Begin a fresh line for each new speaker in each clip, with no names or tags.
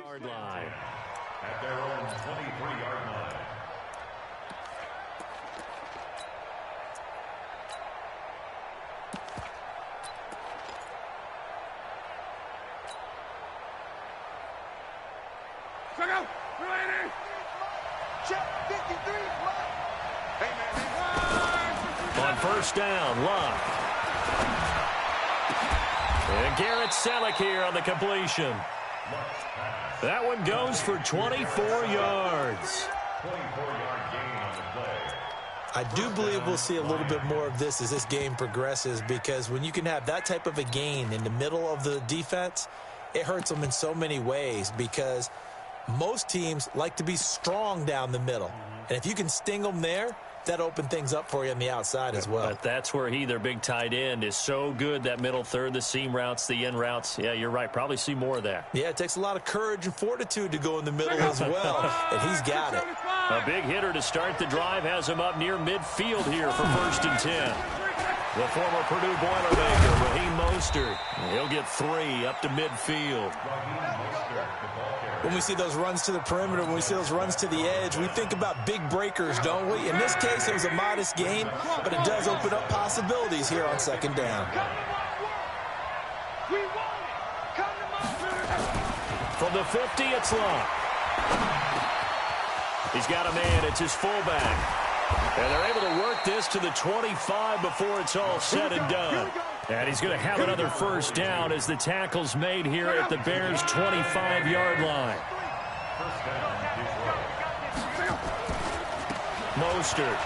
Yard line.
At their own 23-yard line.
On first down, Luck. And Garrett Selleck here on the completion. That one goes for 24 yards.
24-yard gain on the play.
I do believe we'll see a little bit more of this as this game progresses, because when you can have that type of a gain in the middle of the defense, it hurts them in so many ways, because most teams like to be strong down the middle. And if you can sting them there, that opened things up for you on the outside as well.
But that's where their big tight end, is so good, that middle third, the seam routes, the in routes. Yeah, you're right. Probably see more of that.
Yeah, it takes a lot of courage and fortitude to go in the middle as well, and he's got it.
A big hitter to start the drive has him up near midfield here for 1st and 10. The former Purdue Boilermaker, Raheem Mostert. He'll get 3 up to midfield.
When we see those runs to the perimeter, when we see those runs to the edge, we think about big breakers, don't we? In this case, it was a modest gain, but it does open up possibilities here on 2nd down.
From the 50, it's Luck. He's got a man. It's his fullback. And they're able to work this to the 25 before it's all said and done. And he's going to have another first down as the tackle's made here at the Bears' 25-yard line. Mostert.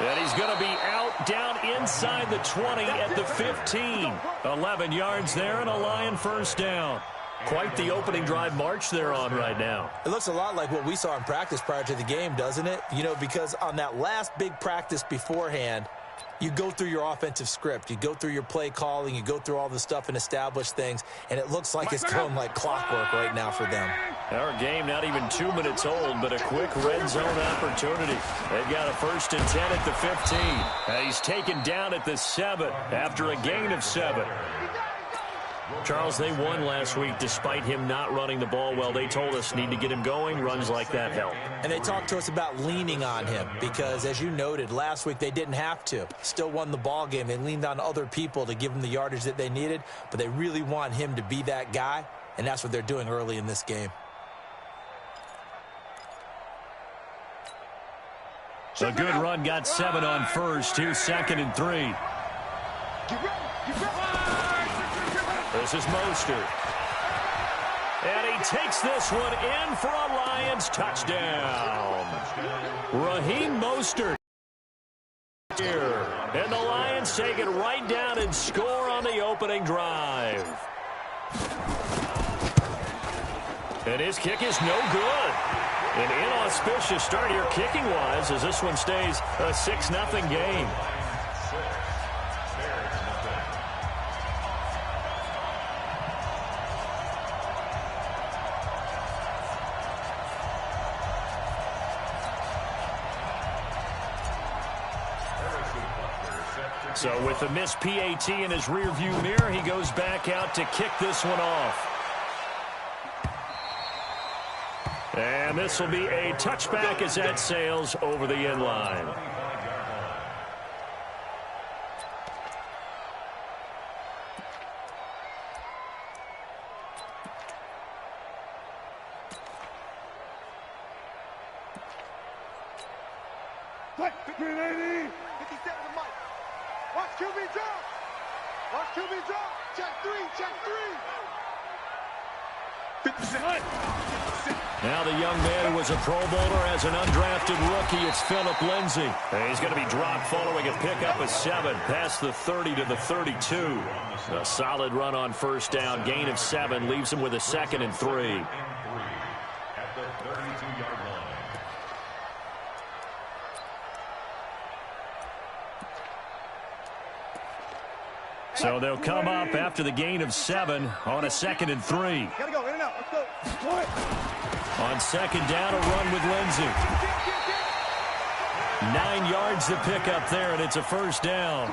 And he's going to be out down inside the 20 at the 15. 11 yards there and a Lion first down. Quite the opening drive march they're on right now.
It looks a lot like what we saw in practice prior to the game, doesn't it? You know, because on that last big practice beforehand, you go through your offensive script. You go through your play calling. You go through all the stuff and establish things. And it looks like it's going like clockwork right now for them.
Our game not even 2 minutes old, but a quick red zone opportunity. They've got a 1st and 10 at the 15. And he's taken down at the 7 after a gain of 7. Charles, they won last week despite him not running the ball well. They told us need to get him going. Runs like that help.
And they talked to us about leaning on him because, as you noted, last week they didn't have to. Still won the ball game. They leaned on other people to give them the yardage that they needed, but they really want him to be that guy, and that's what they're doing early in this game.
A good run got 7 on first. Here's 2nd and 3. This is Mostert. And he takes this one in for a Lions touchdown. Raheem Mostert here. And the Lions take it right down and score on the opening drive. And his kick is no good. An inauspicious start here kicking-wise as this one stays a 6-0 game. So with a missed PAT in his rearview mirror, he goes back out to kick this one off. And this will be a touchback as that sails over the end line.
Watch QB drop. Watch QB drop. Check 3. Check 3. 50%.
Now the young man who was a Pro Bowler as an undrafted rookie, it's Phillip Lindsay. And he's going to be dropped following a pickup of 7 past the 30 to the 32. A solid run on first down, gain of 7, leaves him with a 2nd and 3.
At the 32-yard line.
So they'll come up after the gain of 7 on a 2nd and 3.
Gotta go in and out. Let's go.
On 2nd down, a run with Lindsay. 9 yards to pick up there, and it's a first down.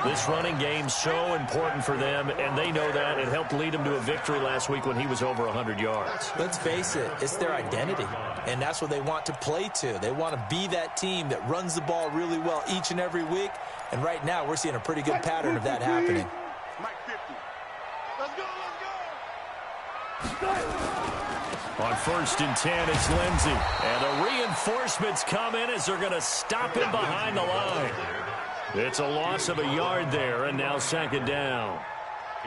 This running game's so important for them, and they know that. It helped lead them to a victory last week when he was over 100 yards.
Let's face it, it's their identity, and that's what they want to play to. They want to be that team that runs the ball really well each and every week, and right now we're seeing a pretty good pattern of that happening.
Mike 50. Let's go, let's go.
On 1st and 10, it's Lindsey. And the reinforcements come in as they're going to stop him behind the line. It's a loss of a yard there, and now 2nd down.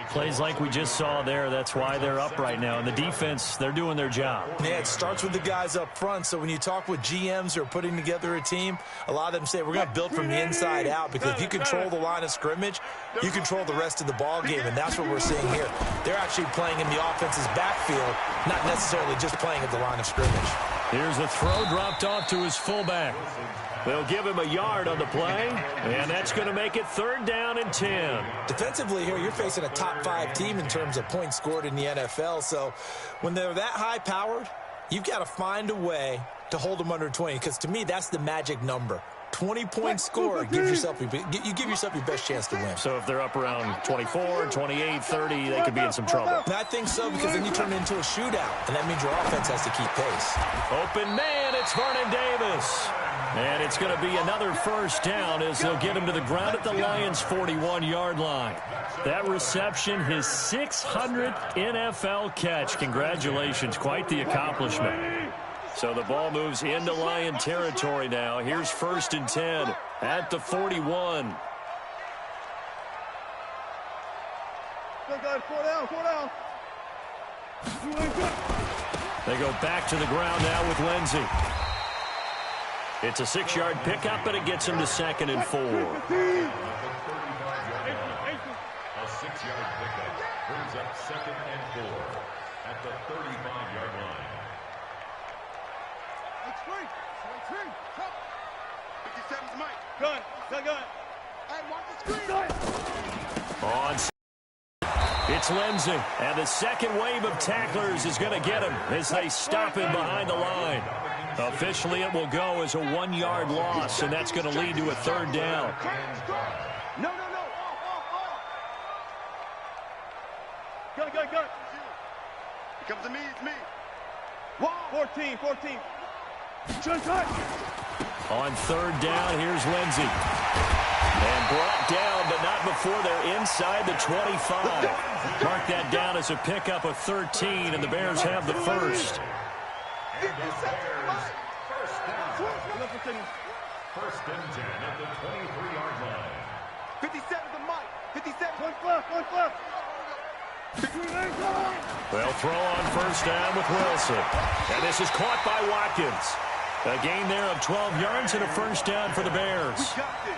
Plays like we just saw there, that's why they're up right now. And the defense, they're doing their job.
Yeah, it starts with the guys up front. So when you talk with GMs who are putting together a team, a lot of them say we're going to build from the inside out, because if you control the line of scrimmage, you control the rest of the ball game, and that's what we're seeing here. They're actually playing in the offense's backfield, not necessarily just playing at the line of scrimmage.
Here's a throw dropped off to his fullback. They'll give him a yard on the play, and that's going to make it 3rd down and 10.
Defensively here, you're facing a top 5 team in terms of points scored in the NFL. So when they're that high-powered, you've got to find a way to hold them under 20, because to me, that's the magic number. 20 points scored, you give yourself your best chance to win.
So if they're up around 24, 28, 30, they could be in some trouble.
And I think so, because then you turn it into a shootout, and that means your offense has to keep pace.
Open man, it's Vernon Davis. And it's going to be another 1st down as they'll get him to the ground at the Lions' 41-yard line. That reception, his 600th NFL catch. Congratulations, quite the accomplishment. So the ball moves into Lion territory now. Here's 1st and 10 at the 41.
Good, guys. 4 down, 4 down.
They go back to the ground now with Lindsey. It's a 6-yard pickup, but it gets him to 2nd and 4.
A 6-yard pickup brings up 2nd and 4 at the 35-yard line.
It's free. 57's Mike. Gun. Hey, watch the screen.
It's Lindsey, and the second wave of tacklers is going to get him as they stop him behind the line. Officially, it will go as a 1-yard loss, and that's going to lead to a 3rd down.
No. Gun. Here comes to me, it's me. 14.
On 3rd down, here's Lindsey. And brought down, but not before they're inside the 25. Mark that down as a pickup of 13, and the Bears have the 1st.
First and 10 at the 23-yard line.
57 to Mike. 57. One left.
They'll throw on 1st down with Wilson. And this is caught by Watkins. A gain there of 12 yards and a 1st down for the Bears.
We got this.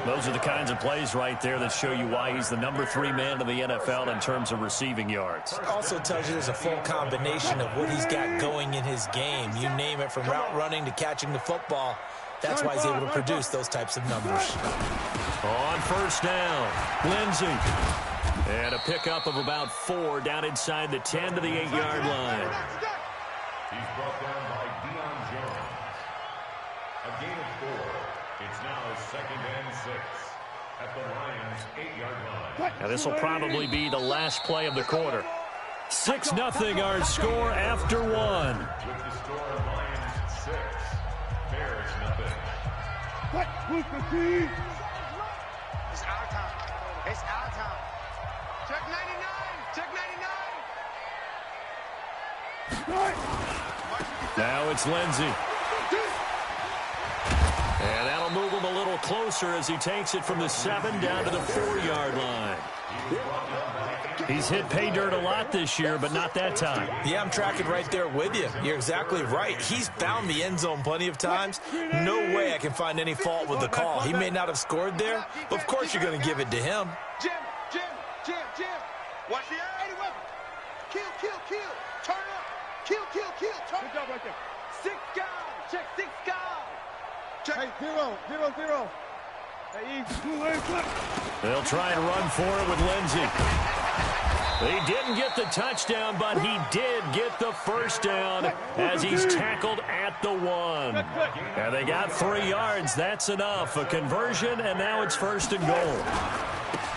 Those are the kinds of plays right there that show you why he's the number 3 man in the NFL in terms of receiving yards.
It also tells you there's a full combination of what he's got going in his game. You name it, from route running to catching the football. That's why he's able to produce those types of numbers.
On 1st down, Lindsey. And a pickup of about 4 down inside the 10 to the 8-yard line.
He's brought down by Deion Jones. A gain of 4. It's now 2nd and 6 at the Lions' 8-yard line.
Now this will probably be the last play of the quarter. 6-0 our score after 1.
With the score, Lions 6, Bears 0.
It's our time. It's our time. Check 99.
Now it's Lindsey. And that'll move him a little closer as he takes it from the 7 down to the 4-yard line. He's hit pay dirt a lot this year, but not that time.
Yeah, I'm tracking right there with you. You're exactly right. He's found the end zone plenty of times. No way I can find any fault with the call. He may not have scored there, but of course you're going to give it to him.
Jim. Watch the eye. Kill. Turn up. Kill. Turn. Good job right there. 6 guys. Check 6 guys. Check. Hey, 0. Hey,
They'll try and run for it with Lindsey. He didn't get the touchdown, but he did get the first down as he's tackled at the 1. And they got 3 yards. That's enough. A conversion, and now it's 1st and goal.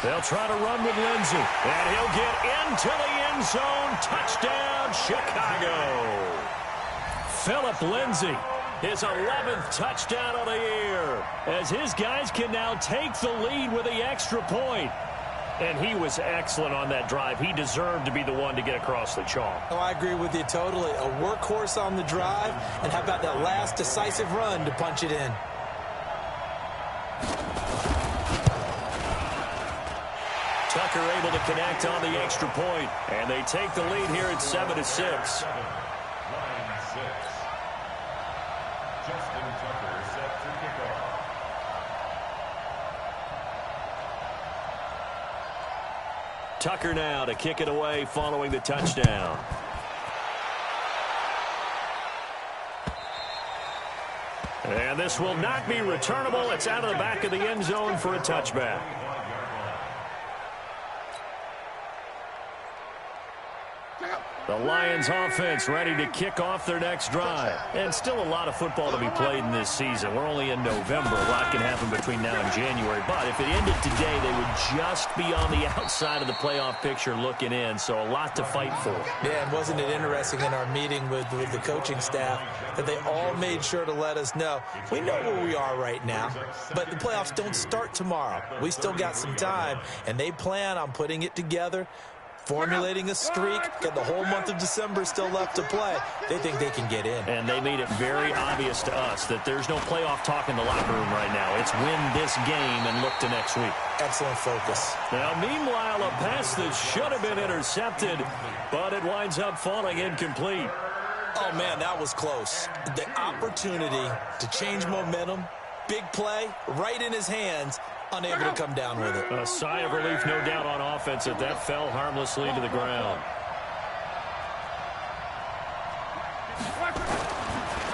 They'll try to run with Lindsay, and he'll get into the end zone. Touchdown, Chicago. Philip Lindsay, his 11th touchdown of the year, as his guys can now take the lead with the extra point. And he was excellent on that drive. He deserved to be the one to get across the chalk.
Oh, I agree with you totally. A workhorse on the drive, and how about that last decisive run to punch it in?
Tucker able to connect on the extra point, and they take the lead here at 7-6.
Justin Tucker set to kick off.
Tucker now to kick it away following the touchdown. And this will not be returnable. It's out of the back of the end zone for a touchback. The Lions offense ready to kick off their next drive. And still a lot of football to be played in this season. We're only in November. A lot can happen between now and January. But if it ended today, they would just be on the outside of the playoff picture looking in. So a lot to fight for.
Yeah, and wasn't it interesting in our meeting with the coaching staff that they all made sure to let us know, we know where we are right now, but the playoffs don't start tomorrow. We still got some time, and they plan on putting it together, formulating a streak, got the whole month of December still left to play. They think they can get in.
And they made it very obvious to us that there's no playoff talk in the locker room right now. It's win this game and look to next week.
Excellent focus.
Now, meanwhile, a pass that should have been intercepted, but it winds up falling incomplete.
Oh, man, that was close. The opportunity to change momentum, big play, right in his hands, unable to come down with it.
A sigh of relief, no doubt, on offense that fell harmlessly to the ground.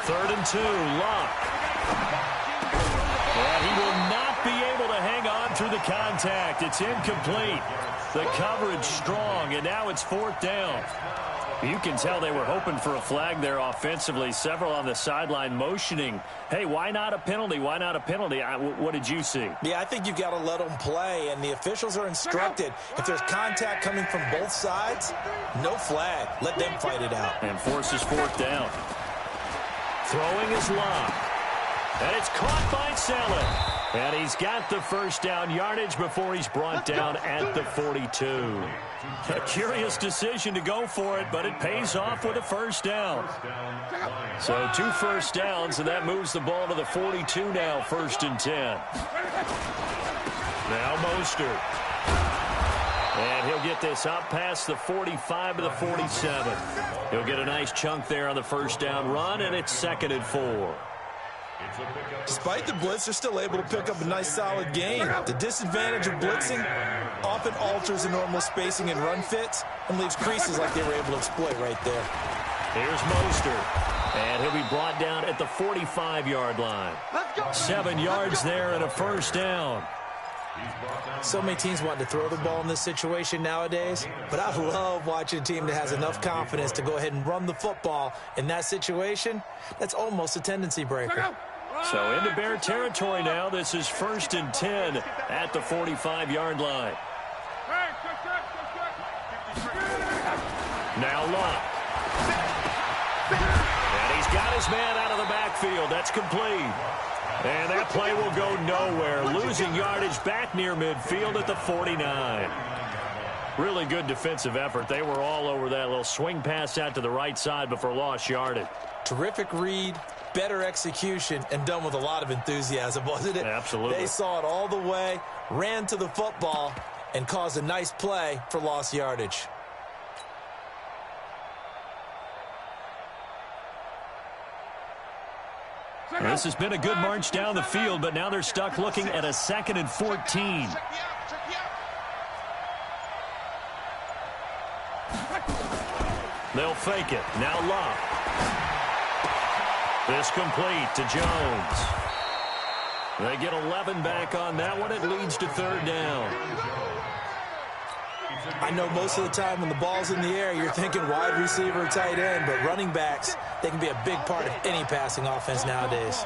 3rd and 2, Locke. And he will not be able to hang on through the contact. It's incomplete. The coverage strong, and now it's 4th down. You can tell they were hoping for a flag there offensively. Several on the sideline motioning, hey, why not a penalty? Why not a penalty? What did you see?
Yeah, I think you got to let them play, and the officials are instructed. If there's contact coming from both sides, no flag. Let them fight it out.
And forces 4th down. Throwing is Locke. And it's caught by Saleh. And he's got the first down yardage before he's brought down at the 42. A curious decision to go for it, but it pays off with a first down. So 2 first downs, and that moves the ball to the 42 now, 1st and 10. Now Mostert. And he'll get this up past the 45 to the 47. He'll get a nice chunk there on the first down run, and it's 2nd and 4.
Despite the blitz, they're still able to pick up a nice solid gain. The disadvantage of blitzing often alters the normal spacing and run fits and leaves creases like they were able to exploit right there.
Here's Mostert, and he'll be brought down at the 45-yard line. 7 yards there and a first down.
So many teams want to throw the ball in this situation nowadays, but I love watching a team that has enough confidence to go ahead and run the football in that situation. That's almost a tendency breaker.
So into Bear territory now. This is 1st and 10 at the 45-yard line. Now Locke. And he's got his man out of the backfield. That's complete. And that play will go nowhere. Losing yardage back near midfield at the 49. Really good defensive effort. They were all over that little swing pass out to the right side before lost yardage.
Terrific read, better execution, and done with a lot of enthusiasm, wasn't it?
Absolutely.
They saw it all the way, ran to the football, and caused a nice play for lost yardage.
Well, this has been a good march down the field, but now they're stuck looking at a 2nd and 14. They'll fake it. Now Locke. This complete to Jones. They get 11 back on that one. It leads to 3rd down.
I know most of the time when the ball's in the air, you're thinking wide receiver, tight end, but running backs, they can be a big part of any passing offense nowadays.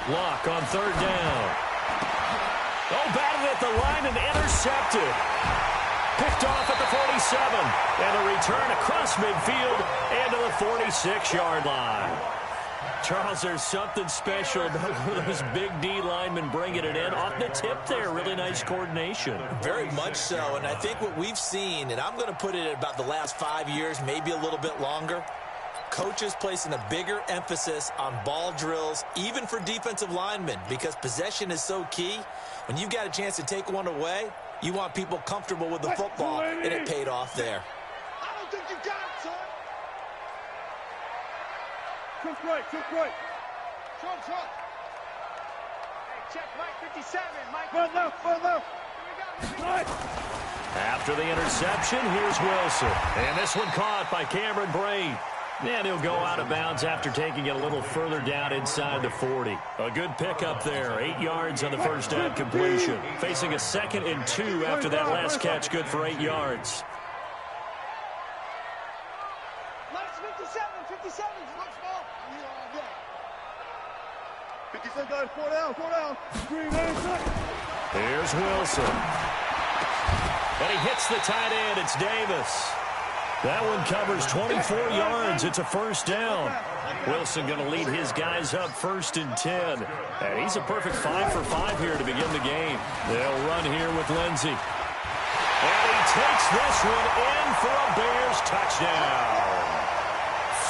Lock on third down. Oh, batted at the line and intercepted. Picked off at the 47. And a return across midfield and to the 46-yard line. Charles, there's something special about one of those big D linemen bringing it in. Off the tip there, really nice coordination.
Very much so, and I think what we've seen, and I'm going to put it at about the last 5 years, maybe a little bit longer, coaches placing a bigger emphasis on ball drills, even for defensive linemen, because possession is so key. When you've got a chance to take one away, you want people comfortable with the football, and it paid off there.
I don't think you got it, son. Trump right, Trump right. Trump. Hey, check Mike 57. Mike. Run left. Here we go. Right.
After the interception, here's Wilson. And this one caught by Cameron Brate. And he'll go out of bounds after taking it a little further down inside the 40. A good pickup there. 8 yards on the first down completion. Facing a 2nd and 2 after that last catch, good for 8 yards.
Last 57. Looks ball. 57 guys, 4 down. Green,
Here's Wilson. And he hits the tight end. It's Davis. That one covers 24 yards. It's a first down. Wilson going to lead his guys up 1st and 10. And he's a perfect 5 for 5 here to begin the game. They'll run here with Lindsey. And he takes this one in for a Bears touchdown.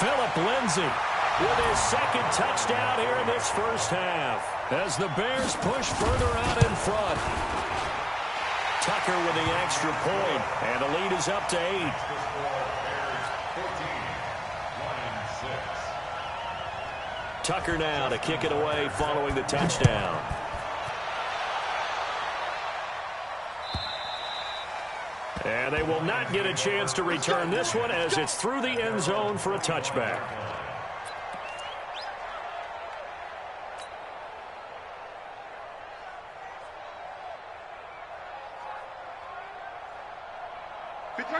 Philip Lindsey with his 2nd touchdown here in this first half. As the Bears push further out in front. Tucker with the extra point. And the lead is up to 8. Tucker now to kick it away following the touchdown. And they will not get a chance to return this one as it's through the end zone for a touchback.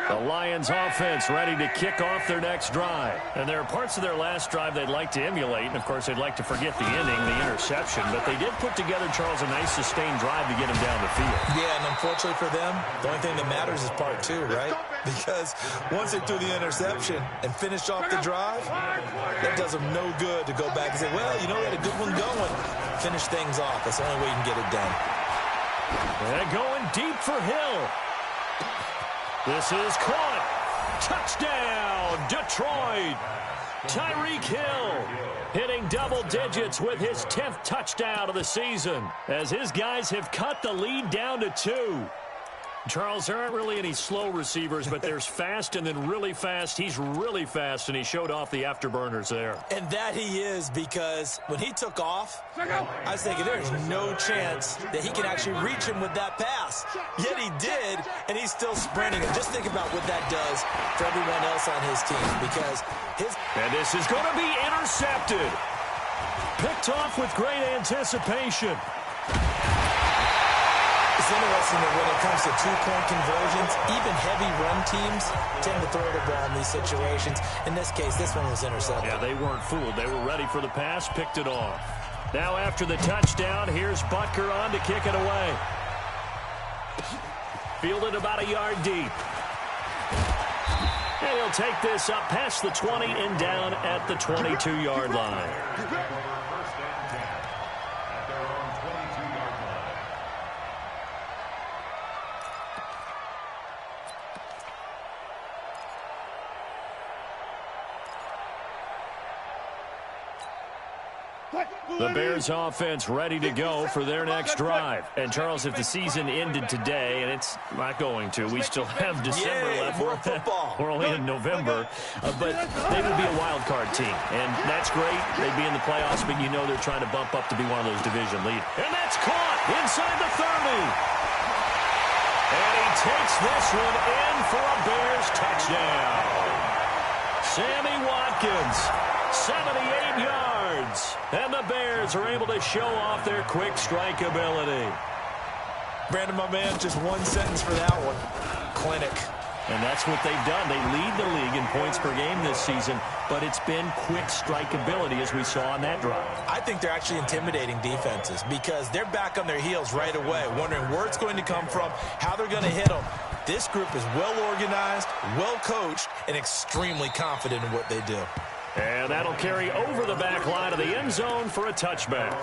The Lions offense ready to kick off their next drive. And there are parts of their last drive they'd like to emulate. And, of course, they'd like to forget the ending, the interception. But they did put together, Charles, a nice sustained drive to get him down the field.
Yeah, and unfortunately for them, the only thing that matters is part 2, right? Because once they threw the interception and finished off the drive, that does them no good to go back and say, well, you know, we had a good one going. Finish things off. That's the only way you can get it done.
And going deep for Hill. This is caught. Touchdown, Detroit. Tyreek Hill hitting double digits with his 10th touchdown of the season as his guys have cut the lead down to 2. Charles, there aren't really any slow receivers, but there's fast and then really fast. He's really fast, and he showed off the afterburners there.
And that he is, because when he took off, I was thinking there's no chance that he can actually reach him with that pass. Yet he did, and he's still sprinting. And just think about what that does for everyone else on his team, because his...
And this is going to be intercepted. Picked off with great anticipation.
It's interesting that when it comes to 2-point conversions, even heavy run teams tend to throw the ball in these situations. In this case, this one was intercepted.
Yeah, they weren't fooled. They were ready for the pass, picked it off. Now after the touchdown, here's Butker on to kick it away. Fielded about a yard deep. And he'll take this up past the 20 and down at the 22-yard line. The Bears offense ready to go for their next drive. And, Charles, if the season ended today, and it's not going to, we still have December left.
More football.
We're only in November. But they would be a wild card team. And that's great. They'd be in the playoffs, but you know they're trying to bump up to be one of those division leaders. And that's caught inside the 30. And he takes this one in for a Bears touchdown. Sammy Watkins, 78 yards. And the Bears are able to show off their quick strike ability.
Brandon, my man, just one sentence for that one. Clinic.
And that's what they've done. They lead the league in points per game this season, but it's been quick strike ability as we saw on that drive.
I think they're actually intimidating defenses because they're back on their heels right away, wondering where it's going to come from, how they're going to hit them. This group is well organized, well coached, and extremely confident in what they do.
And that'll carry over the back line of the end zone for a touchback.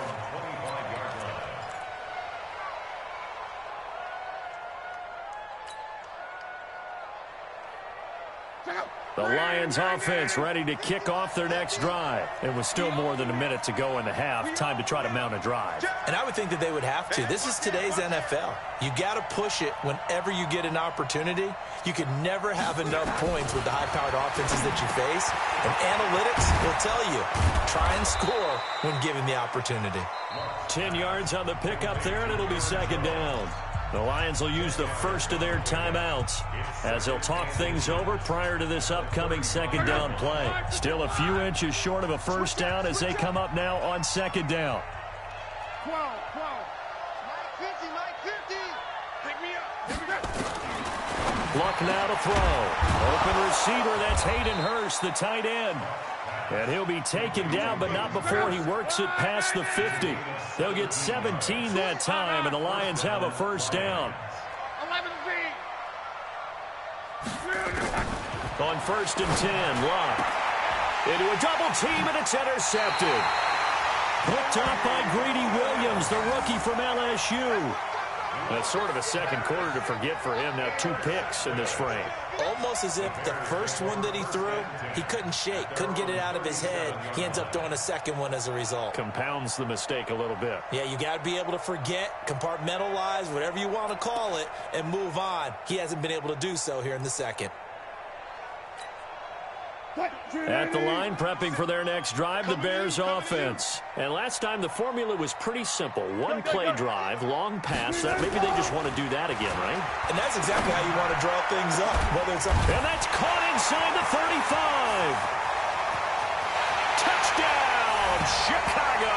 The Lions offense ready to kick off their next drive. It was still more than a minute to go in the half. Time to try to mount a drive.
And I would think that they would have to. This is today's NFL. You got to push it whenever you get an opportunity. You can never have enough points with the high-powered offenses that you face. And analytics will tell you, try and score when given the opportunity.
10 yards on the pickup there, and it'll be second down. The Lions will use the first of their timeouts as they'll talk things over prior to this upcoming second down play. Still a few inches short of a first down as they come up now on second down.
12. Mike 50. Pick me up.
Luck now to throw. Open receiver, that's Hayden Hurst, the tight end. And he'll be taken down, but not before he works it past the 50. They'll get 17 that time, and the Lions have a first down.
11
On first and 10, Luck. Into a double team, and it's intercepted. Picked up by Greedy Williams, the rookie from LSU. That's sort of a second quarter to forget for him. Now 2 picks in this frame.
Almost as if the first one that he threw, he couldn't shake, couldn't get it out of his head. He ends up throwing a second one as a result.
Compounds the mistake a little bit.
Yeah, you got to be able to forget, compartmentalize, whatever you want to call it, and move on. He hasn't been able to do so here in the second.
At the line, prepping for their next drive, the Bears offense. And last time, the formula was pretty simple. One play drive, long pass. Maybe they just want to do that again, right?
And that's exactly how you want to draw things up. Whether it's
and that's caught inside the 35. Touchdown, Chicago.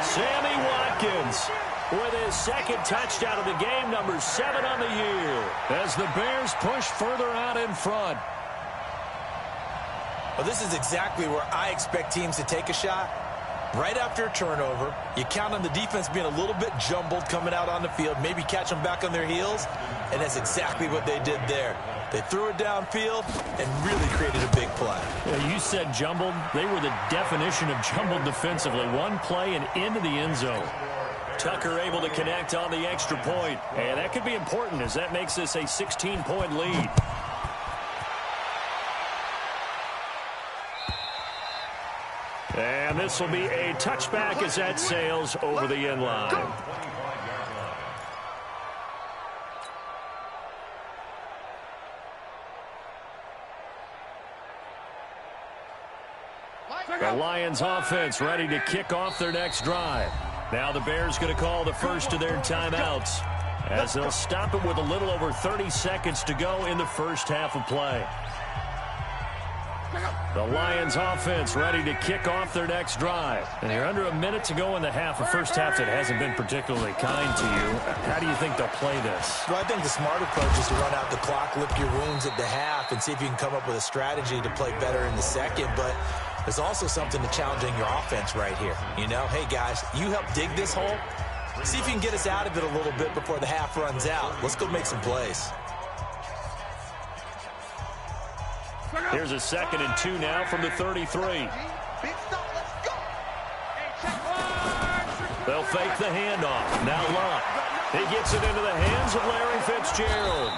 Sammy Watkins with his second touchdown of the game, number 7 on the year, as the Bears push further out in front.
Well, this is exactly where I expect teams to take a shot. Right after a turnover, you count on the defense being a little bit jumbled coming out on the field, maybe catch them back on their heels, and that's exactly what they did there. They threw it downfield and really created a big play.
Yeah, you said jumbled. They were the definition of jumbled defensively. One play and into the end zone. Tucker able to connect on the extra point, and that could be important as that makes this a 16-point lead. And this will be a touchback as that sails over the end line. The Lions offense ready to kick off their next drive. Now the Bears going to call the first of their timeouts as they'll stop it with a little over 30 seconds to go in the first half of play. The Lions offense ready to kick off their next drive. And you're under a minute to go in the half. A first half that hasn't been particularly kind to you. How do you think they'll play this?
Well, I think the smart approach is to run out the clock, lick your wounds at the half, and see if you can come up with a strategy to play better in the second. But there's also something to challenging your offense right here. You know, hey, guys, you help dig this hole. See if you can get us out of it a little bit before the half runs out. Let's go make some plays.
Here's a 2nd and 2 now from the 33. They'll fake the handoff. Now Luck. He gets it into the hands of Larry Fitzgerald.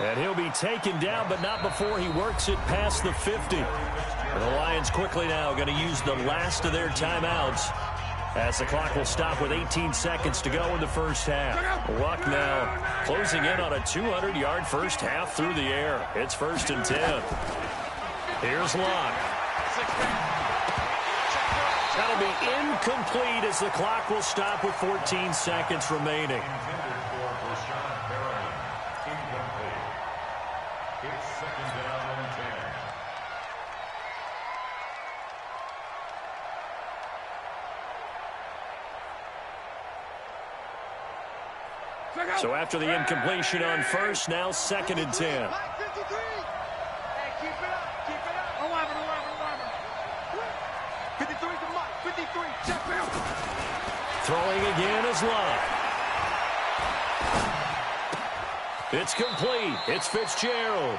And he'll be taken down, but not before he works it past the 50. And the Lions quickly now going to use the last of their timeouts as the clock will stop with 18 seconds to go in the first half. Luck now closing in on a 200-yard first half through the air. It's 1st and 10. Here's Luck. That'll be incomplete as the clock will stop with 14 seconds remaining.
It's 2nd down and 10.
So after the incompletion on first, now 2nd and 10. Throwing again is Love. It's complete. It's Fitzgerald.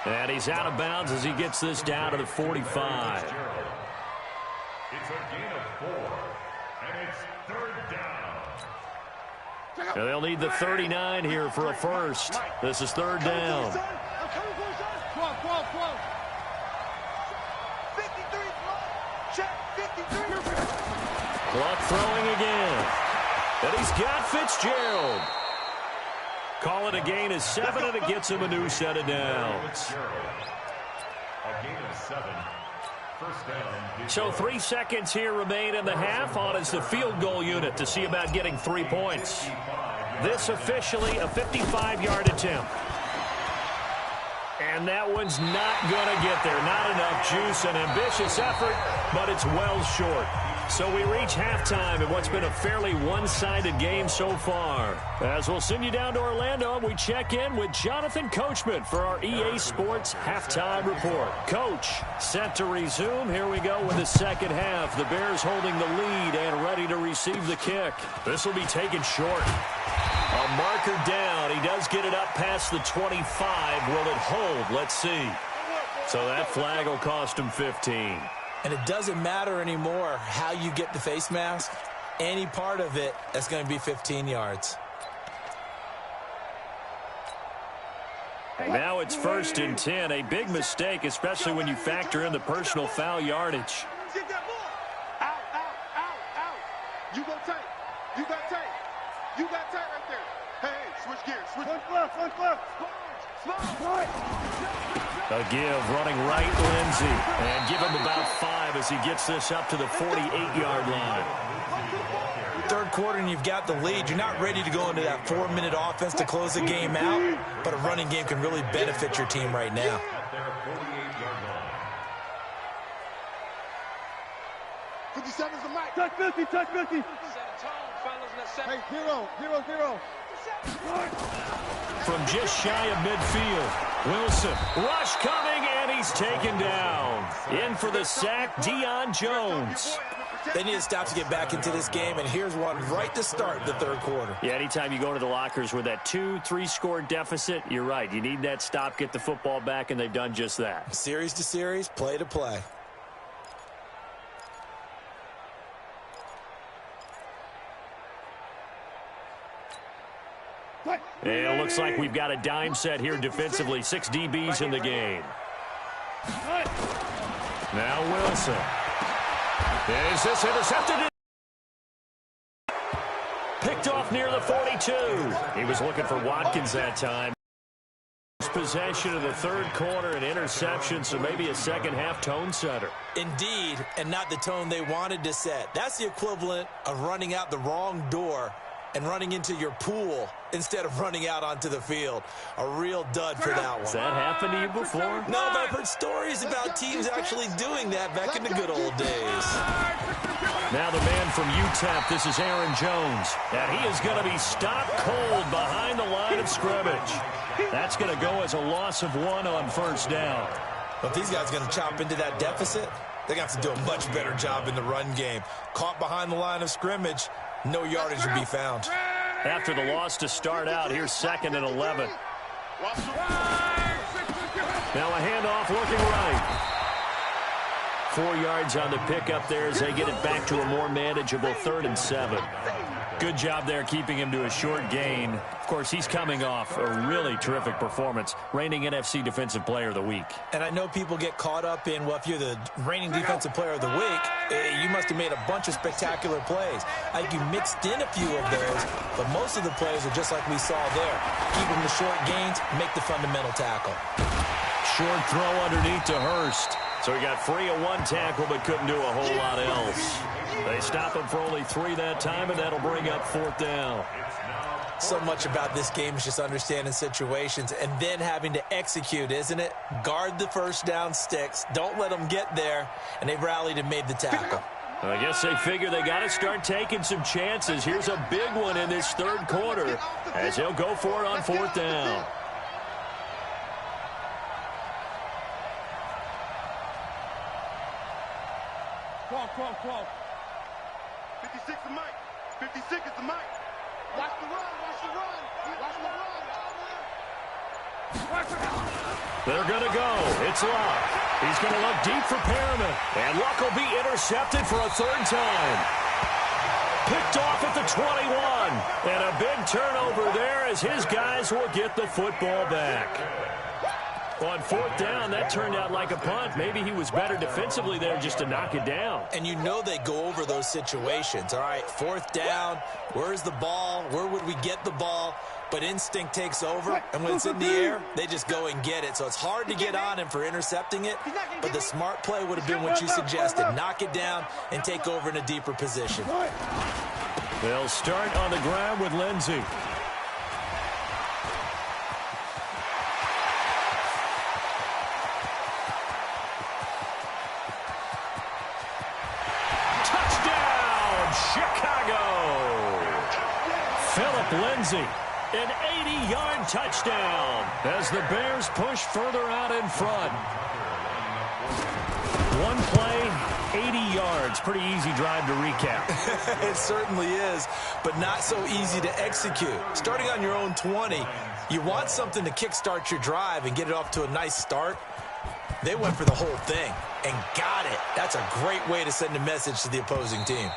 And he's out of bounds as he gets this down to the 45.
It's a gain of 4, and it's 3rd down.
And they'll need the 39 here for a first. This is 3rd down.
53, check 53.
Clock throwing again. And he's got Fitzgerald. Call it a gain of 7, and it gets him a new set of downs.
A gain of 7. First down.
So 3 seconds here remain in the half. On is the field goal unit to see about getting 3 points. This officially a 55-yard attempt. And that one's not going to get there. Not enough juice, an ambitious effort, but it's well short. So we reach halftime in what's been a fairly one-sided game so far. As we'll send you down to Orlando, we check in with Jonathan Coachman for our EA Sports Halftime Report. Coach, set to resume. Here we go with the second half. The Bears holding the lead and ready to receive the kick. This will be taken short. A marker down. He does get it up past the 25. Will it hold? Let's see. So that flag will cost him 15.
And it doesn't matter anymore how you get the face mask. Any part of it is going to be 15 yards.
Now it's 1st and 10. A big mistake, especially when you factor in the personal foul yardage.
Get that ball. Out. You go tight. You got tight. You got tight right there. Hey, switch gears. One left.
A give, running right, Lindsey. And give him about 5 as he gets this up to the 48-yard line.
Third quarter and you've got the lead. You're not ready to go into that 4-minute offense to close the game out, but a running game can really benefit your team right now.
At their 48-yard line.
57's the mic. Touch 50. Set a tone, fellas. Hey, zero.
From just shy of midfield, Wilson, rush coming, and he's taken down. In for the sack, Deion Jones.
They need to stop to get back into this game, and here's one right to start the third quarter.
Yeah, anytime you go to the lockers with that 2-3 score deficit, you're right. You need that stop, get the football back, and they've done just that.
Series to series, play to play.
And it looks like we've got a dime set here defensively. 6 DBs in the game. Now Wilson. Is this intercepted? Picked off near the 42. He was looking for Watkins that time. Possession of the third quarter, an interception, so maybe a second-half tone setter.
Indeed, and not the tone they wanted to set. That's the equivalent of running out the wrong door and running into your pool instead of running out onto the field. A real dud for that one.
Has that happened to you before?
No, but I've heard stories about teams actually doing that back in the good old days.
Now the man from UTEP, this is Aaron Jones. And he is going to be stopped cold behind the line of scrimmage. That's going to go as a loss of 1 on first down.
But if these guys are going to chop into that deficit, they're going to have to do a much better job in the run game. Caught behind the line of scrimmage, no yardage to be found.
After the loss to start out, here's 2nd and 11. Now a handoff looking right. 4 yards on the pickup there as they get it back to a more manageable 3rd and 7. Good job there keeping him to a short gain. Of course, he's coming off a really terrific performance, reigning NFC Defensive Player of the Week.
And I know people get caught up in, well, if you're the reigning Defensive Player of the Week, you must have made a bunch of spectacular plays. I think you mixed in a few of those, but most of the plays are just like we saw there. Keep them to short gains, make the fundamental tackle.
Short throw underneath to Hurst. So he got free of 1 tackle but couldn't do a whole lot else. They stop him for only 3 that time, and that'll bring up 4th down.
So much about this game is just understanding situations and then having to execute, isn't it? Guard the first down sticks. Don't let them get there. And they rallied and made the tackle.
I guess they figure they got to start taking some chances. Here's a big one in this third quarter as he'll go for it on fourth down.
Call. 56 is Mike. 56 is the Mike. Watch the run.
They're going to go. It's Luck. He's going to look deep for Perriman. And Luck will be intercepted for a third time. Picked off at the 21. And a big turnover there as his guys will get the football back. On fourth down, that turned out like a punt. Maybe he was better defensively there just to knock it down.
And you know they go over those situations. All right, fourth down, where's the ball? Where would we get the ball? But instinct takes over, and when it's in the air, they just go and get it. So it's hard to get on him for intercepting it, but the smart play would have been what you suggested. Knock it down and take over in a deeper position.
They'll start on the ground with Lindsey. Phillip Lindsay, an 80-yard touchdown as the Bears push further out in front. One play, 80 yards. Pretty easy drive to recap.
It certainly is, but not so easy to execute. Starting on your own 20, you want something to kickstart your drive and get it off to a nice start. They went for the whole thing and got it. That's a great way to send a message to the opposing team.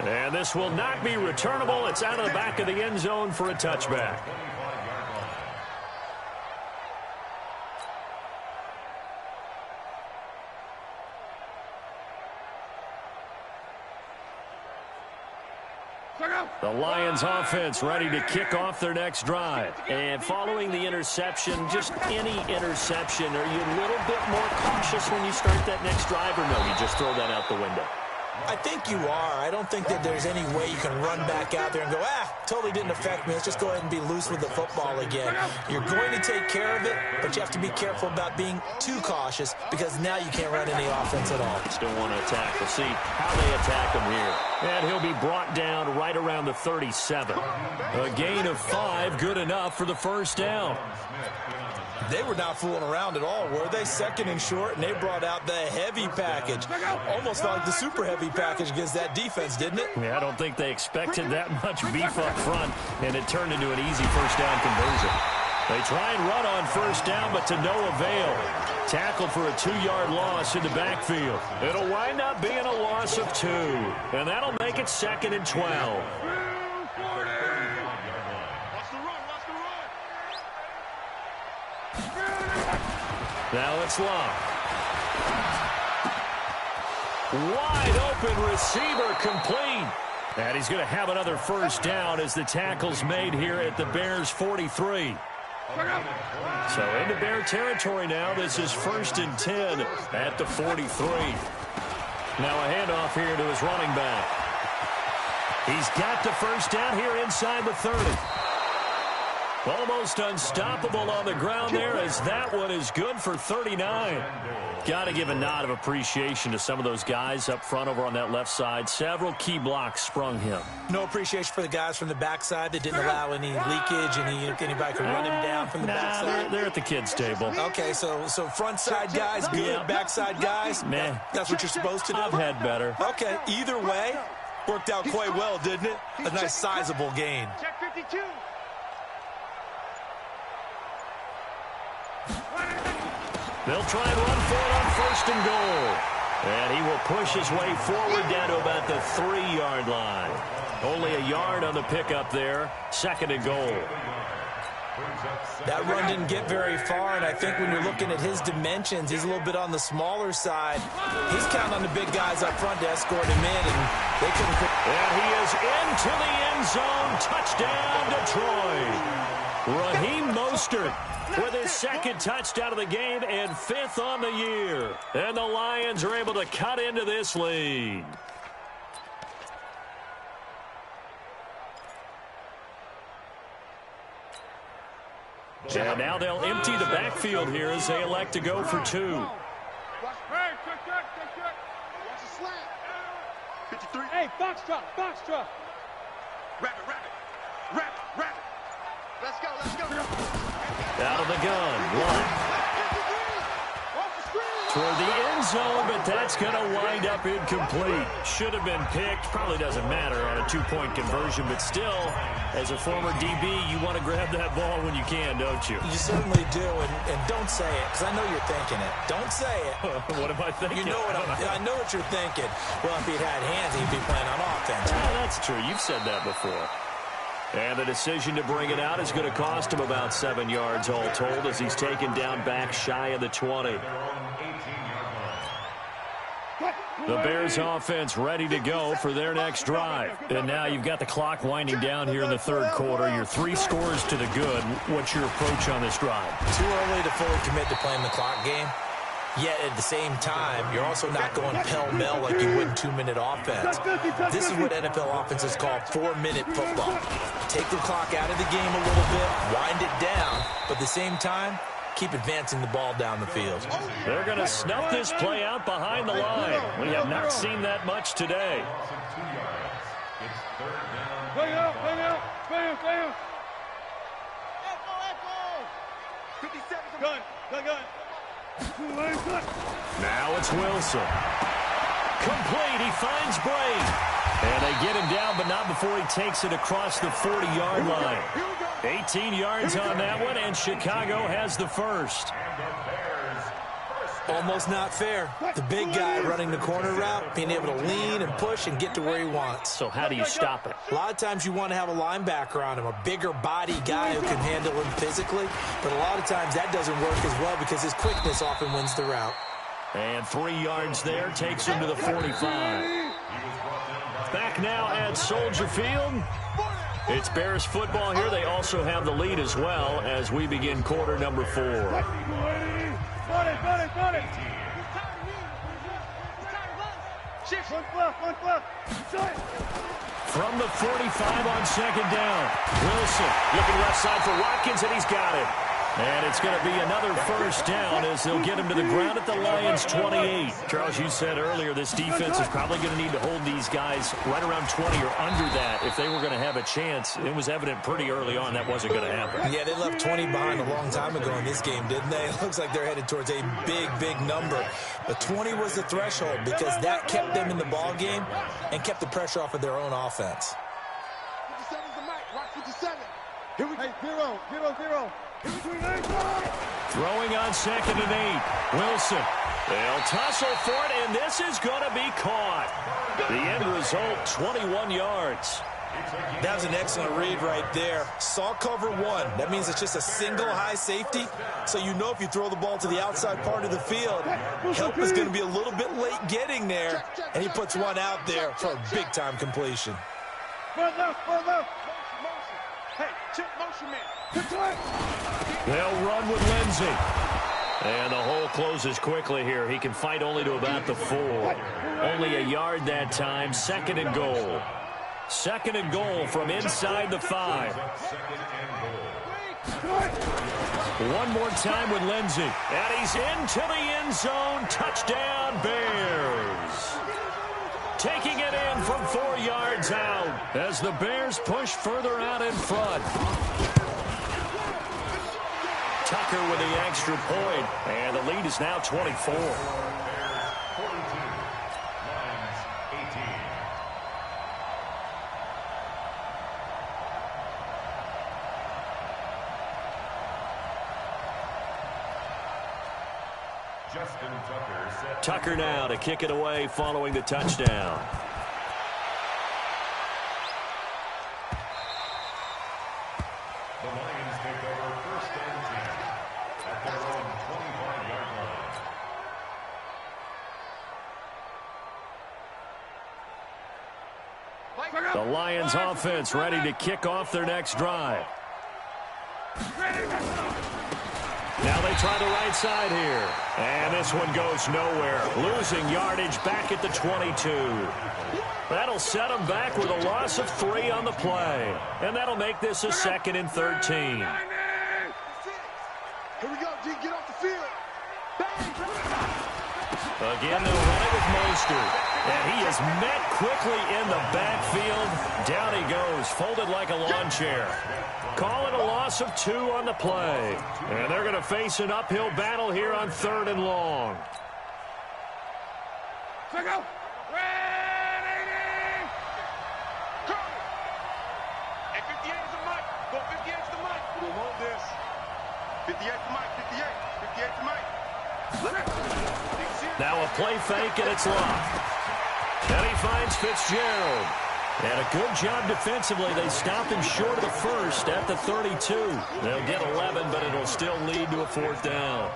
And this will not be returnable. It's out of the back of the end zone for a touchback. The Lions offense ready to kick off their next drive. And following the interception, just any interception, are you a little bit more cautious when you start that next drive, or no, you just throw that out the window?
I think you are. I don't think that there's any way you can run back out there and go, totally didn't affect me. Let's just go ahead and be loose with the football again. You're going to take care of it, but you have to be careful about being too cautious because now you can't run any offense at all.
Still want to attack. We'll see how they attack him here. And he'll be brought down right around the 37. A gain of 5, good enough for the first down.
They were not fooling around at all, were they? Second and short, and they brought out the heavy package. Almost like the super heavy package against that defense, didn't it?
Yeah, I don't think they expected that much beef up front, and it turned into an easy first down conversion. They try and run on first down, but to no avail. Tackled for a 2-yard loss in the backfield. It'll wind up being a loss of 2, and that'll make it second and 12. Now it's Luck. Wide open receiver complete. And he's going to have another first down as the tackle's made here at the Bears 43. So into Bear territory now. This is 1st and 10 at the 43. Now a handoff here to his running back. He's got the first down here inside the 30. Almost unstoppable on the ground there as that one is good for 39. Got to give a nod of appreciation to some of those guys up front over on that left side. Several key blocks sprung him.
No appreciation for the guys from the backside that didn't allow any leakage, anybody could run him down from the backside.
They're at the kids' table.
Okay, so front side guys good, backside guys,
meh.
That's what you're supposed to do?
I've had better.
Okay, either way, worked out quite well, didn't it? A nice sizable gain.
Check 52.
They'll try and run for it on 1st and goal. And he will push his way forward down to about the 3-yard line. Only a yard on the pickup there. 2nd and goal.
That run didn't get very far, and I think when you're looking at his dimensions, he's a little bit on the smaller side. He's counting on the big guys up front to escort him in, and they couldn't pick.
And he is into the end zone. Touchdown, Detroit. Raheem Mostert with his 2nd touchdown of the game and 5th on the year. And the Lions are able to cut into this lead. And now they'll empty the backfield here as they elect to go for 2.
Box drop. Rabbit. Let's go.
Out of the gun. One. Toward the end zone, but that's going to wind up incomplete. Should have been picked. Probably doesn't matter on a two-point conversion, but still, as a former DB, you want to grab that ball when you can, don't you?
You certainly do, and don't say it, because I know you're thinking it. Don't say it.
What am I thinking?
You know I know what you're thinking. Well, if he'd had hands, he'd be playing on offense.
Yeah, that's true. You've said that before. And the decision to bring it out is going to cost him about 7 yards all told as he's taken down back shy of the 20. The Bears offense ready to go for their next drive. And now you've got the clock winding down here in the third quarter. You're 3 scores to the good. What's your approach on this drive?
Too early to fully commit to playing the clock game. Yet at the same time, you're also not going pell-mell like you would in 2-minute offense. This is what NFL offenses call 4-minute football. Take the clock out of the game a little bit, wind it down, but at the same time, keep advancing the ball down the field.
They're going to snuff this play out behind the line. We have not seen that much today.
Play out. Echo. 50 seconds. Gun.
Now it's Wilson. Complete. He finds Bray. And they get him down, but not before he takes it across the 40-yard line. 18 yards on that one, and Chicago has the first.
Almost not fair. The big guy running the corner route, being able to lean and push and get to where he wants.
So how do you stop it?
A lot of times you want to have a linebacker on him, a bigger body guy who can handle him physically. But a lot of times that doesn't work as well because his quickness often wins the route.
And 3 yards there takes him to the 45. Back now at Soldier Field. It's Bears football here. They also have the lead as well as we begin quarter number 4.
Got it.
From the 45 on second down. Wilson looking left side for Watkins, and he's got it. And it's going to be another first down as they'll get him to the ground at the Lions' 28. Charles, you said earlier this defense is probably going to need to hold these guys right around 20 or under that if they were going to have a chance. It was evident pretty early on that wasn't going to happen.
Yeah, they left 20 behind a long time ago in this game, didn't they? It looks like they're headed towards a big number. But 20 was the threshold because that kept them in the ball game and kept the pressure off of their own offense.
57's the mic. Rock 57. Here we go. 0.
Throwing on 2nd and 8. Wilson. They'll tussle for it, and this is going to be caught. The end result, 21 yards.
That was an excellent read right there. Saw cover 1. That means it's just a single high safety. So you know if you throw the ball to the outside part of the field, help is going to be a little bit late getting there. And he puts one out there for a big-time completion.
Front left. Motion. Hey, chip motion man.
They'll run with Lindsey. And the hole closes quickly here. He can fight only to about the 4. Only a yard that time. 2nd and goal. 2nd and goal from inside the 5. One more time with Lindsey. And he's into the end zone. Touchdown, Bears. Taking it in from 4 yards out as the Bears push further out in front. Tucker with the extra point, and the lead is now 24.
42, Lions 18. Justin Tucker set.
Tucker now to kick it away following the touchdown.
The Lions take over 1st and 10 at their own 25-yard line.
The Lions offense ready to kick off their next drive. Now they try the right side here. And this one goes nowhere. Losing yardage back at the 22. That'll set them back with a loss of 3 on the play. And that'll make this a 2nd and 13.
Here we go, G. Get off the field.
Again, they'll run it with Mostert. And he is met quickly in the backfield. Down he goes, folded like a lawn chair. Call it a loss of 2 on the play. And they're going to face an uphill battle here on 3rd and long.
Go! Ready! Go! Hey, 58 is the mic. Go 58 is the mic. We want this. 58 to Mike, 58. 58 to Mike.
Now a play fake, and it's Locke. And he finds Fitzgerald. And a good job defensively. They stop him short of the first at the 32. They'll get 11, but it'll still lead to a 4th down.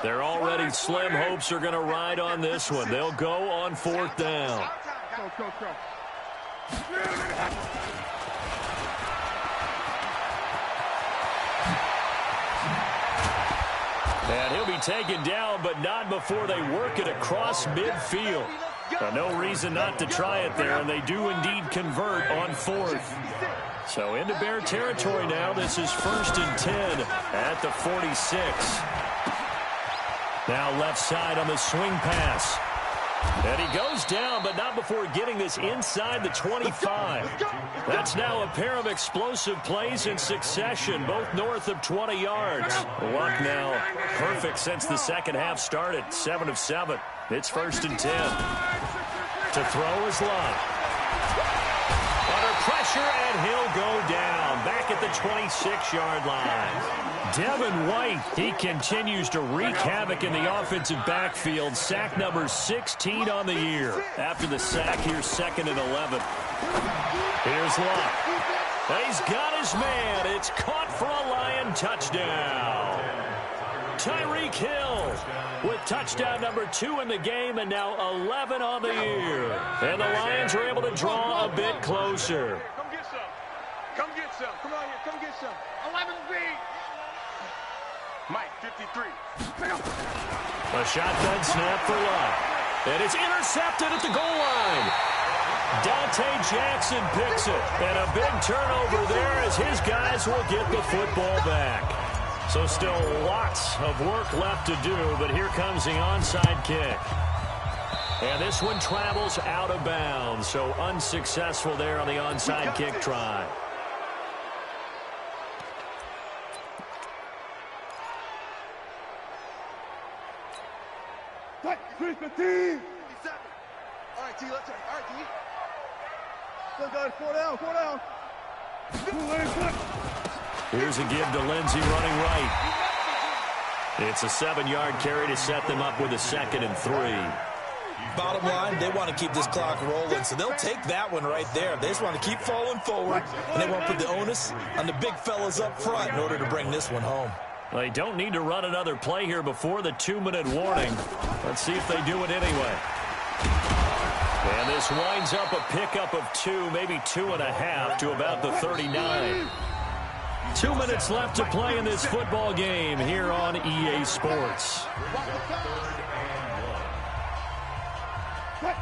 They're already slim. Hopes are going to ride on this one. They'll go on 4th down.
Go.
And he'll be taken down, but not before they work it across midfield. No reason not to try it there, and they do indeed convert on 4th. So into Bear territory now. This is 1st and 10 at the 46. Now left side on the swing pass. And he goes down, but not before getting this inside the 25. That's now a pair of explosive plays in succession, both north of 20 yards. Luck now perfect since the second half started, 7 of 7. It's 1st and 10. To throw is Luck. Under pressure, and he'll go down, back at the 26-yard line. Devin White, he continues to wreak havoc in the offensive backfield. Sack number 16 on the year. After the sack, here's 2nd and 11. Here's Luck. He's got his man. It's caught for a Lion touchdown. Tyreek Hill with touchdown number 2 in the game, and now 11 on the year. And the Lions are able to draw a bit closer.
Come get some. Come get some. Come on here. Come get some. 11 feet. Mike, 53.
A shotgun snap for Luck. And it's intercepted at the goal line. Dante Jackson picks it. And a big turnover there as his guys will get the football back. So still lots of work left to do, but here comes the onside kick. And this one travels out of bounds, so unsuccessful there on the onside kick try.
All right, T, let's turn. All right, T. Go, guys, 4 down, 4 down.
Here's a give to Lindsey running right. It's a 7-yard carry to set them up with a 2nd and 3.
Bottom line, they want to keep this clock rolling, so they'll take that one right there. They just want to keep falling forward, and they want to put the onus on the big fellas up front in order to bring this one home.
They don't need to run another play here before the 2-minute warning. Let's see if they do it anyway. And this winds up a pickup of 2, maybe 2.5 to about the 39. 2 minutes left to play in this football game here on EA Sports.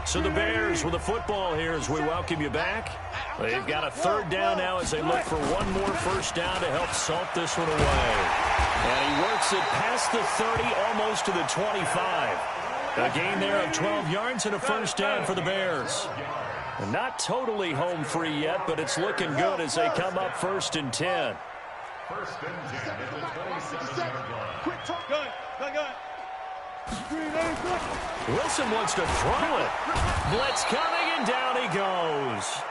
So the Bears with the football here as we welcome you back. They've got a 3rd down now as they look for one more 1st down to help salt this one away. And he works it past the 30, almost to the 25. A gain there of 12 yards and a 1st down for the Bears. And not totally home free yet, but it's looking good as they come up 1st and 10.
1st and 10 at the 27-yard line.
Quick talk. Gun.
Wilson wants to throw it. Blitz coming, and down he goes.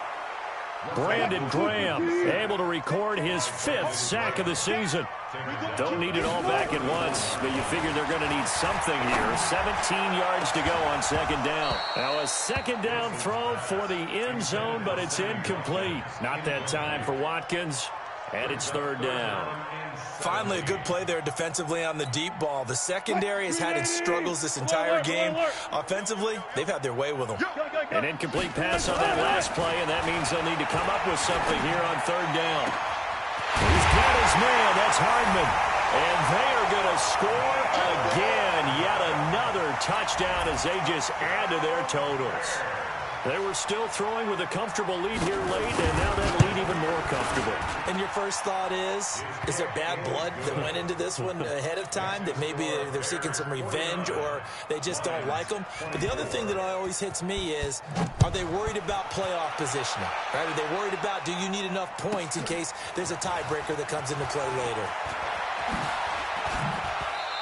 Brandon Graham able to record his 5th sack of the season. Don't need it all back at once, but you figure they're going to need something here. 17 yards to go on 2nd down. Now a 2nd down throw for the end zone, but it's incomplete. Not that time for Watkins, and it's 3rd down.
Finally, a good play there defensively on the deep ball. The secondary has had its struggles this entire game. Offensively, they've had their way with them.
An incomplete pass on that last play, and that means they'll need to come up with something here on 3rd down. He's got his man. That's Hardman. And they are going to score again. Yet another touchdown as they just add to their totals. They were still throwing with a comfortable lead here late, and now that lead even more comfortable.
And your first thought is there bad blood that went into this one ahead of time, that maybe they're seeking some revenge or they just don't like them? But the other thing that always hits me is, are they worried about playoff positioning? Right? Are they worried about, do you need enough points in case there's a tiebreaker that comes into play later?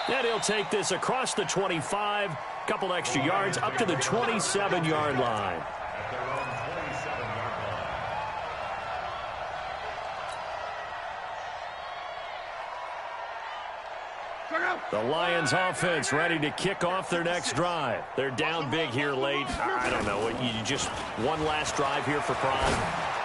And he'll take this across the 25, couple extra yards, up to the 27-yard line.
At their own 27-yard line.
The Lions offense ready to kick off their next drive. They're down big here late. I don't know. You just one last drive here for pride.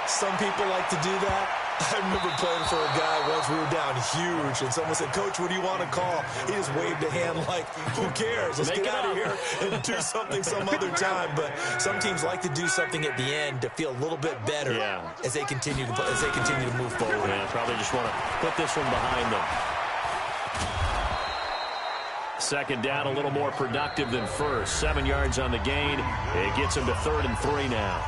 Some people like to do that. I remember playing for a guy once. We were down huge, and someone said, "Coach, what do you want to call?" He just waved a hand like, who cares? Let's get out of here and do something some other time. But some teams like to do something at the end to feel a little bit better as they continue to move forward.
Yeah, probably just want to put this one behind them. Second down, a little more productive than first. 7 yards on the gain. It gets them to 3rd and 3 now.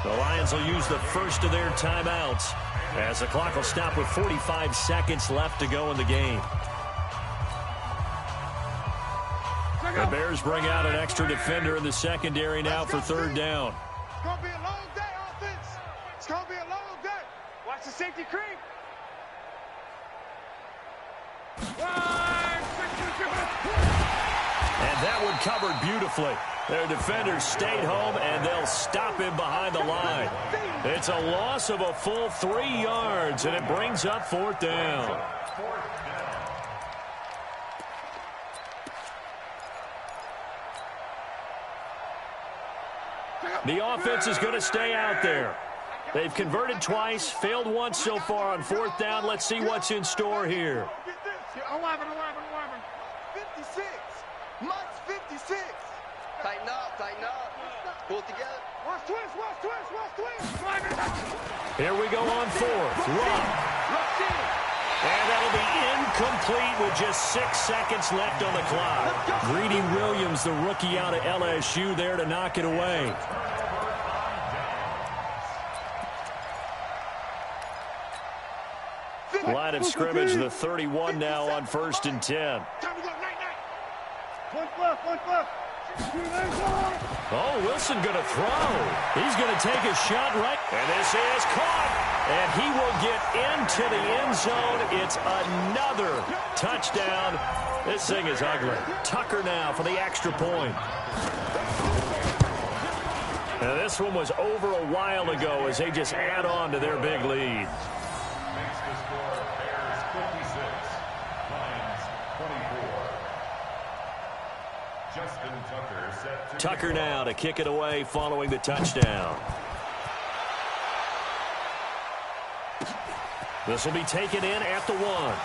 The Lions will use the first of their timeouts as the clock will stop with 45 seconds left to go in the game. The Bears bring out an extra defender in the secondary now for 3rd down.
It's going to be a long day, offense. It's going to be a long day. Watch the safety creep.
And that one covered beautifully. Their defenders stayed home, and they'll stop him behind the line. It's a loss of a full 3 yards, and it brings up 4th down. The offense is going to stay out there. They've converted twice, failed once so far on 4th down. Let's see what's in store here.
11. 56. Much 56.
Tighten up. Pull it together.
Watch twist.
Here we go on 4th. Luck. And that'll be incomplete with just 6 seconds left on the clock. Greedy Williams, the rookie out of LSU, there to knock it away. Line of scrimmage, the 31 now on 1st and 10. Oh, Wilson going to throw. He's going to take a shot right. And this is caught. And he will get into the end zone. It's another touchdown. This thing is ugly. Tucker now for the extra point. And this one was over a while ago as they just add on to their big lead.
Makes the score Bears 56, Lions 24. Justin Tucker set to
Tucker now to kick it away following the touchdown. This will be taken in at the 1.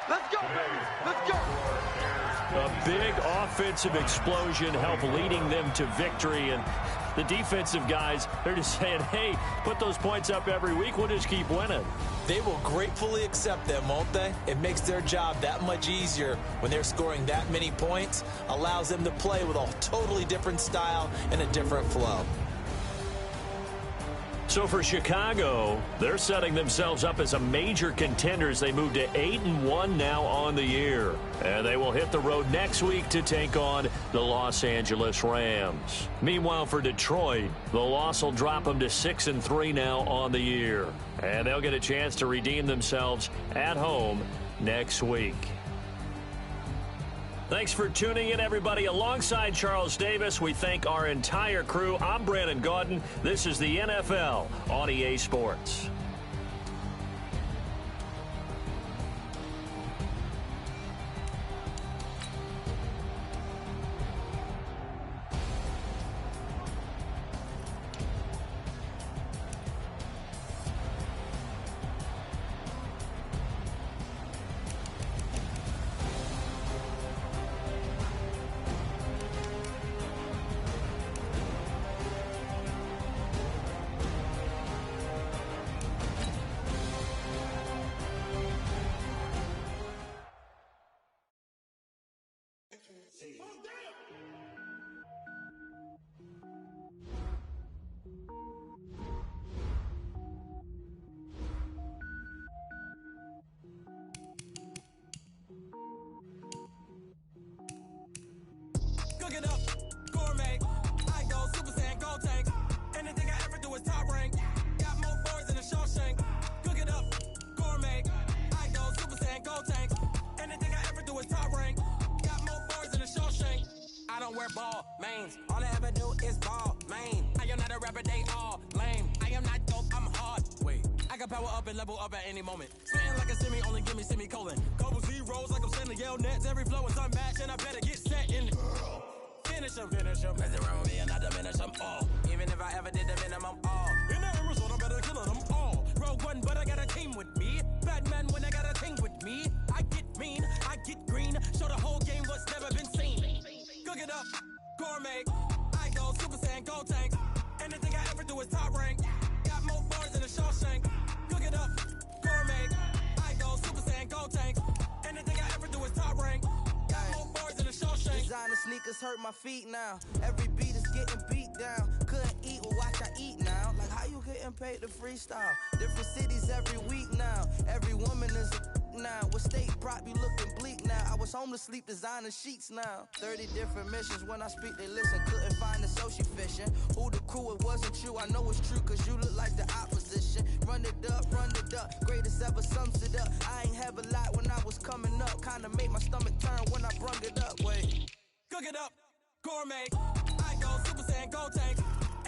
Let's go, baby. Let's go.
A big offensive explosion helped leading them to victory, and the defensive guys, they're just saying, hey, put those points up every week, we'll just keep winning.
They will gratefully accept them, won't they? It makes their job that much easier when they're scoring that many points, allows them to play with a totally different style and a different flow.
So for Chicago, they're setting themselves up as a major contender as they move to 8-1 now on the year. And they will hit the road next week to take on the Los Angeles Rams. Meanwhile, for Detroit, the loss will drop them to 6-3 now on the year. And they'll get a chance to redeem themselves at home next week. Thanks for tuning in, everybody. Alongside Charles Davis, we thank our entire crew. I'm Brandon Gaudin. This is the NFL on EA Sports.
ball, mains. All I ever do is ball, main. I am not a rapper, they all lame. I am not dope, I'm hard. Wait, I can power up and level up at any moment. Spitting like a semi, only give me semicolon. Couple zeros like I'm sending Yale Nets. Every flow is unmatched, and I better get set in. Finish them. Mess around with me and I diminish them all. Even if I ever did the minimum, all. In the end result, I'm better killing them all. Rogue One, but I got a team with me. Batman when I got a team with me. I get mean, I get green. Show the whole game what's never been seen. Cook it up, gourmet. I go Super Saiyan, Gold Tank. Anything I ever do is top rank. Got more bars than a Shawshank. Cook it up, gourmet. I go Super Saiyan, Gold Tank. Anything I ever do is top rank. Got more bars than a Shawshank.
Designer sneakers hurt my feet now. Every beat is getting beat down. Couldn't eat, well watch I eat now. Like how you getting paid to freestyle? Different cities every week now. Every woman is a now. What state prop be looking bleak now? I was home to sleep designer sheets now. 30 different missions. When I speak they listen. Couldn't find the social fishing. Who the crew, it wasn't you. I know it's true cause you look like the opposition. Run it up. Greatest ever sums it up. I ain't have a lot when I was coming up. Kinda made my stomach turn when I brung it up. Wait.
Cook it up, gourmet. I go Super Saiyan, Gold Tank.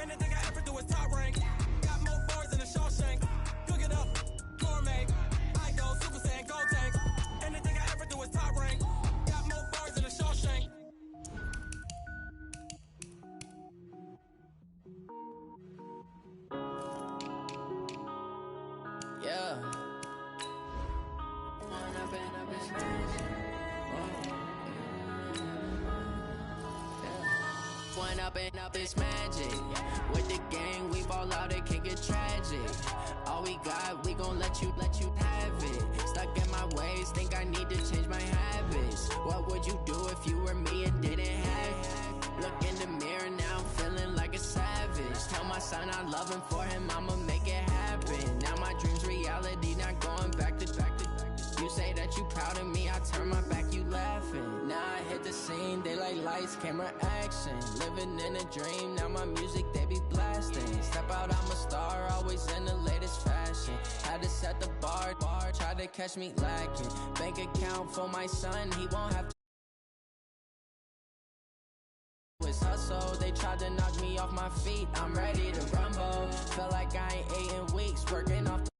Anything I ever do is top rank. Got more bars than a Shawshank. Cook it up, gourmet. I go Super Saiyan, Gold Tank. Anything I ever do is top rank. Got more bars than a Shawshank.
Yeah.
One up and up is magic. With the gang, we ball out, it can get tragic. All we got, we gon' let you have it. Stuck in my ways, think I need to change my habits. What would you do if you were me and didn't have it? Look in the mirror now, I'm feeling like a savage. Tell my son I love him, for him I'ma make it happen. Now my dream's reality, not going back to. You say that you proud of me, I turn my back, you laughing. Now I hit the scene, daylight lights, camera action. Living in a dream, now my music, they be blasting. Step out, I'm a star, always in the latest fashion. Had to set the bar, try to catch me lacking. Bank account for my son, he won't have to. It's hustle, they tried to knock me off my feet, I'm ready to rumble. Felt like I ain't ate in weeks, working off the